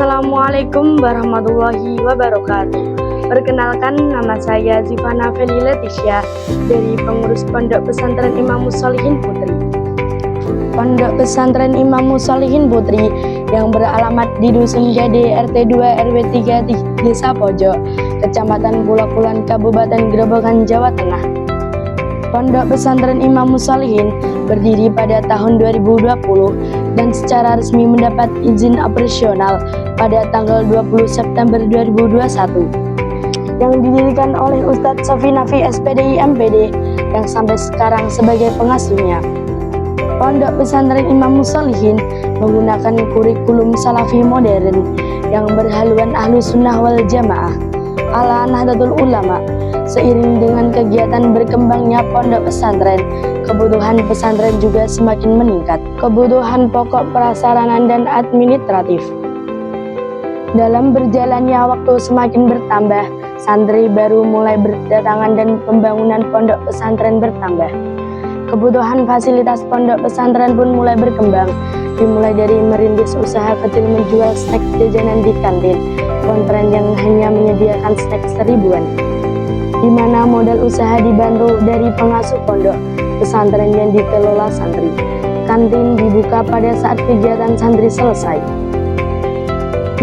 Assalamualaikum warahmatullahi wabarakatuh. Perkenalkan, nama saya Zivana Feli Leticia dari pengurus Pondok Pesantren Imam Musholihin Putri. Pondok Pesantren Imam Musholihin Putri yang beralamat di Dusun Gade RT 2 RW 3 di Desa Pojok, Kecamatan Pulau Kulon, Kabupaten Grobogan, Jawa Tengah. Pondok Pesantren Imam Musholihin berdiri pada tahun 2020 dan secara resmi mendapat izin operasional pada tanggal 20 September 2021 yang didirikan oleh Ustadz Sofi Nafi SPDI MPD yang sampai sekarang sebagai pengasuhnya. Pondok Pesantren Imam Musholihin menggunakan kurikulum salafi modern yang berhaluan Ahlus Sunnah wal Jamaah ala Nahdlatul Ulama. Seiring dengan kegiatan berkembangnya pondok pesantren, kebutuhan pesantren juga semakin meningkat. Kebutuhan pokok prasarana dan administratif. Dalam berjalannya waktu semakin bertambah, santri baru mulai berdatangan dan pembangunan pondok pesantren bertambah. Kebutuhan fasilitas pondok pesantren pun mulai berkembang, dimulai dari merintis usaha kecil menjual snack jajanan di kantin pesantren yang hanya menyediakan snack 1000-an. Di mana modal usaha dibantu dari pengasuh pondok pesantren yang dikelola santri. Kantin dibuka pada saat kegiatan santri selesai.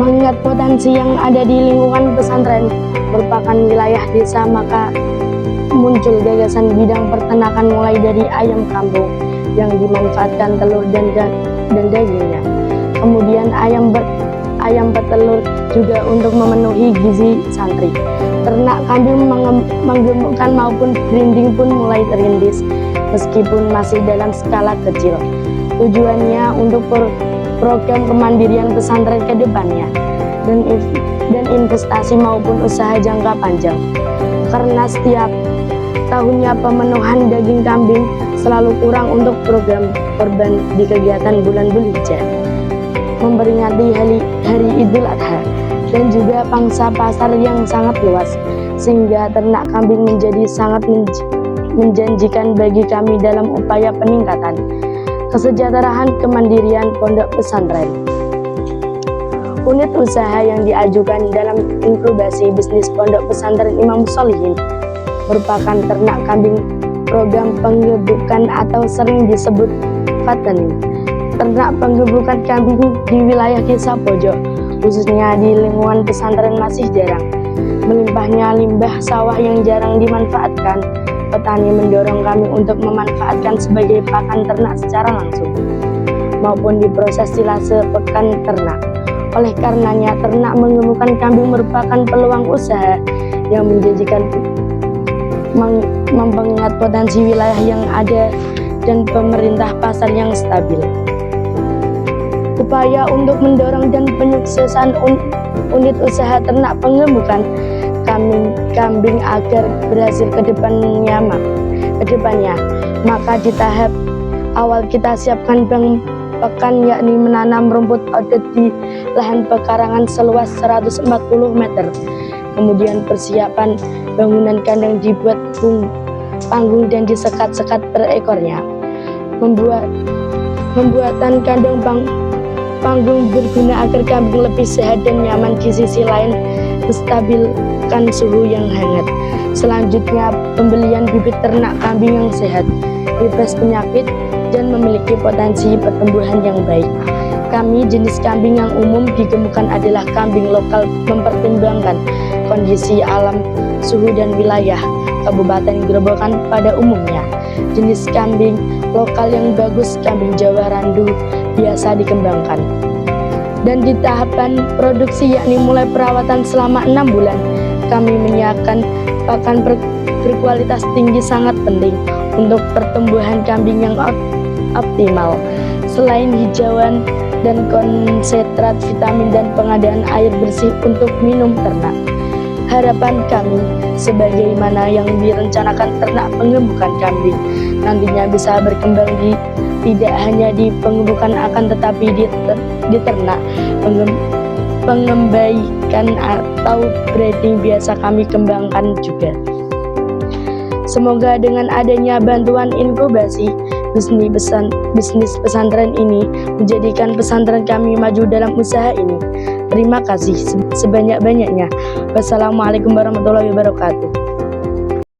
Mengingat potensi yang ada di lingkungan pesantren merupakan wilayah desa, maka muncul gagasan bidang peternakan mulai dari ayam kampung yang dimanfaatkan telur dan dagingnya. Kemudian ayam petelur juga untuk memenuhi gizi santri. Ternak kambing menggemukkan maupun breeding pun mulai terintis meskipun masih dalam skala kecil. Tujuannya untuk program kemandirian pesantren ke depannya dan investasi maupun usaha jangka panjang. Karena setiap tahunnya pemenuhan daging kambing selalu kurang untuk program kurban di kegiatan bulan Dzulhijjah, memperingati hari Idul Adha, dan juga pangsa pasar yang sangat luas, sehingga ternak kambing menjadi sangat menjanjikan bagi kami dalam upaya peningkatan kesejahteraan kemandirian pondok pesantren. Unit usaha yang diajukan dalam inkubasi bisnis pondok pesantren Imam Musholihin merupakan ternak kambing program penggebukan atau sering disebut fattening. Ternak penggebukan kambing di wilayah Desa Pojok, khususnya di lingkungan pesantren, masih jarang. Melimpahnya limbah sawah yang jarang dimanfaatkan, petani mendorong kami untuk memanfaatkan sebagai pakan ternak secara langsung maupun diproses silase pekan ternak. Oleh karenanya, ternak menggemukkan kambing merupakan peluang usaha yang menjanjikan, mengingat potensi wilayah yang ada dan pemerintah pasar yang stabil. Upaya untuk mendorong dan penyuksesan unit usaha ternak penggemukan kambing agar berhasil ke depannya, maka di tahap awal kita siapkan pekan, yakni menanam rumput odet di lahan pekarangan seluas 140 meter. Kemudian persiapan bangunan kandang dibuat panggung dan disekat-sekat per ekornya. Pembuatan kandang panggung berguna agar kambing lebih sehat dan nyaman, di sisi lain menstabilkan suhu yang hangat. Selanjutnya, pembelian bibit ternak kambing yang sehat, bebas penyakit, dan memiliki potensi pertumbuhan yang baik. Kami jenis kambing yang umum digemukkan adalah kambing lokal, mempertimbangkan kondisi alam, suhu, dan wilayah Kabupaten Grobogan pada umumnya. Jenis kambing lokal yang bagus kambing Jawa Randu biasa dikembangkan. Dan di tahapan produksi, yakni mulai perawatan selama 6 bulan, kami menyiapkan pakan berkualitas tinggi, sangat penting untuk pertumbuhan kambing yang optimal. Selain hijauan dan konsentrat vitamin dan pengadaan air bersih untuk minum ternak. Harapan kami, sebagaimana yang direncanakan ternak penggemukan kambing nantinya bisa berkembang tidak hanya di penggemukan akan tetapi di ternak pengembaikan atau breeding biasa kami kembangkan juga. Semoga dengan adanya bantuan inkubasi bisnis pesantren ini menjadikan pesantren kami maju dalam usaha ini. Terima kasih sebanyak-banyaknya. Wassalamualaikum warahmatullahi wabarakatuh.